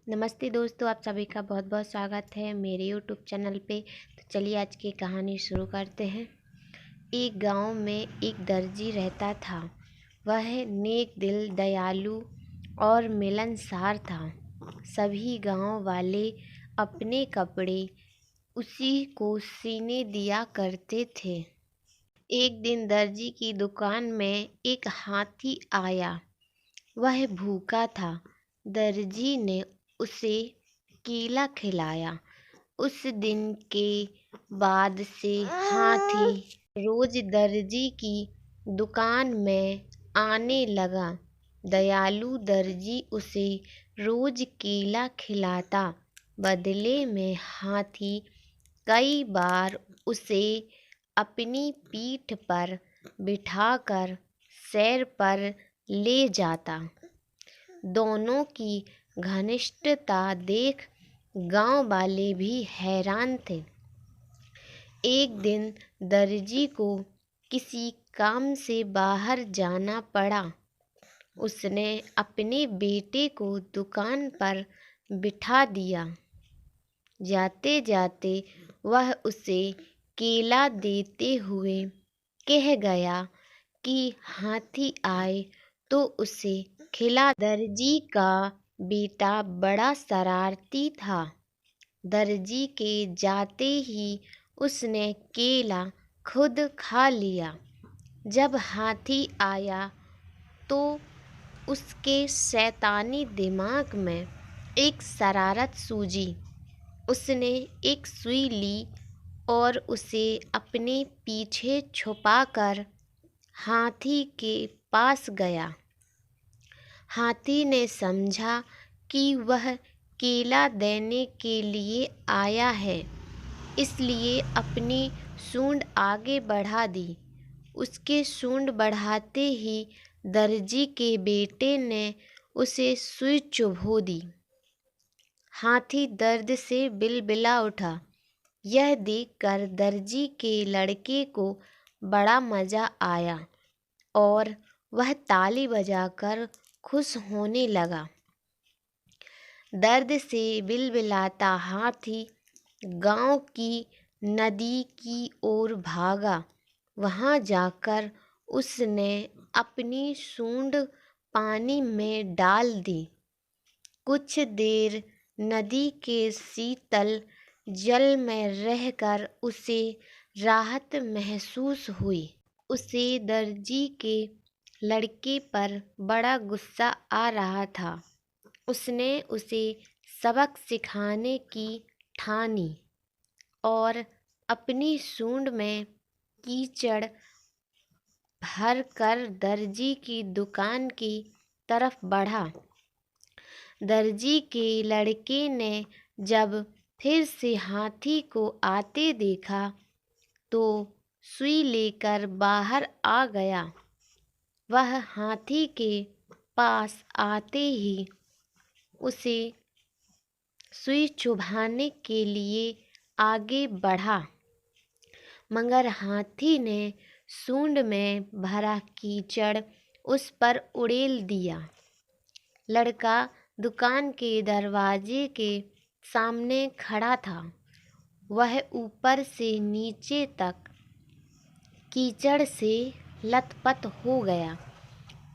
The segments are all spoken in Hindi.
नमस्ते दोस्तों, आप सभी का बहुत बहुत स्वागत है मेरे यूट्यूब चैनल पे। तो चलिए आज की कहानी शुरू करते हैं। एक गांव में एक दर्जी रहता था। वह नेक दिल, दयालु और मिलनसार था। सभी गांव वाले अपने कपड़े उसी को सीने दिया करते थे। एक दिन दर्जी की दुकान में एक हाथी आया। वह भूखा था। दर्जी ने उसे केला खिलाया। उस दिन के बाद से हाथी रोज दर्जी की दुकान में आने लगा। दयालु दर्जी उसे रोज केला खिलाता। बदले में हाथी कई बार उसे अपनी पीठ पर बिठाकर सैर पर ले जाता। दोनों की घनिष्ठता देख गांव वाले भी हैरान थे। एक दिन दर्जी को किसी काम से बाहर जाना पड़ा। उसने अपने बेटे को दुकान पर बिठा दिया। जाते जाते वह उसे केला देते हुए कह गया कि हाथी आए तो उसे खिला। दर्जी का बेटा बड़ा शरारती था। दर्जी के जाते ही उसने केला खुद खा लिया। जब हाथी आया तो उसके शैतानी दिमाग में एक शरारत सूझी। उसने एक सुई ली और उसे अपने पीछे छुपाकर हाथी के पास गया। हाथी ने समझा कि वह केला देने के लिए आया है, इसलिए अपनी सूंड आगे बढ़ा दी। उसके सूंड बढ़ाते ही दर्जी के बेटे ने उसे सुई चुभो दी। हाथी दर्द से बिलबिला उठा। यह देखकर दर्जी के लड़के को बड़ा मज़ा आया और वह ताली बजाकर खुश होने लगा। दर्द से बिलबिलाता हाथी गांव की नदी की ओर भागा। वहां जाकर उसने अपनी सूंड पानी में डाल दी। कुछ देर नदी के शीतल जल में रहकर उसे राहत महसूस हुई। उसे दर्जी के लड़के पर बड़ा गुस्सा आ रहा था। उसने उसे सबक सिखाने की ठानी और अपनी सूंड में कीचड़ भरकर दर्जी की दुकान की तरफ बढ़ा। दर्जी के लड़के ने जब फिर से हाथी को आते देखा तो सुई लेकर बाहर आ गया। वह हाथी के पास आते ही उसे सुई चुभाने के लिए आगे बढ़ा, मगर हाथी ने सूंड में भरा कीचड़ उस पर उड़ेल दिया। लड़का दुकान के दरवाजे के सामने खड़ा था। वह ऊपर से नीचे तक कीचड़ से लथपथ हो गया।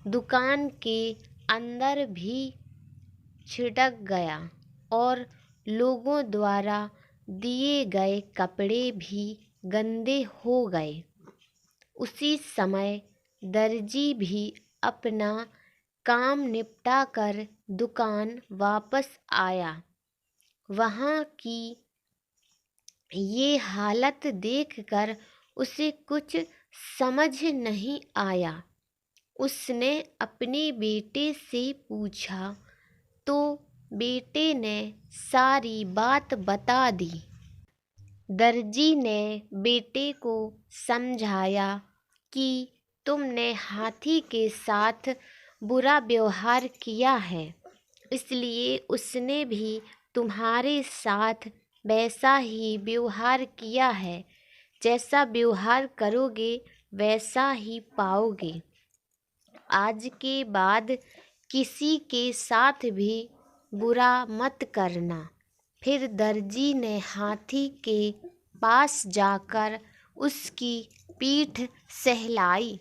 दुकान के अंदर भी छिटक गया और लोगों द्वारा दिए गए कपड़े भी गंदे हो गए। उसी समय दर्जी भी अपना काम निपटा कर दुकान वापस आया। वहाँ की ये हालत देखकर उसे कुछ समझ नहीं आया। उसने अपने बेटे से पूछा तो बेटे ने सारी बात बता दी। दर्जी ने बेटे को समझाया कि तुमने हाथी के साथ बुरा व्यवहार किया है, इसलिए उसने भी तुम्हारे साथ वैसा ही व्यवहार किया है। जैसा व्यवहार करोगे वैसा ही पाओगे। आज के बाद किसी के साथ भी बुरा मत करना। फिर दर्जी ने हाथी के पास जाकर उसकी पीठ सहलाई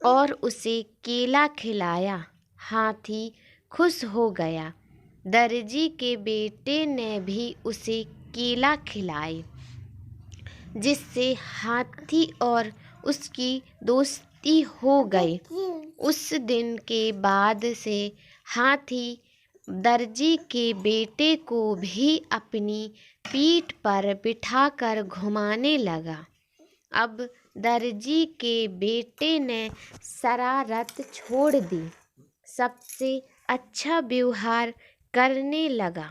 और उसे केला खिलाया। हाथी खुश हो गया। दर्जी के बेटे ने भी उसे केला खिलाए, जिससे हाथी और उसकी दोस्ती हो गई। उस दिन के बाद से हाथी दर्जी के बेटे को भी अपनी पीठ पर बिठाकर घुमाने लगा। अब दर्जी के बेटे ने शरारत छोड़ दी, सबसे अच्छा व्यवहार करने लगा।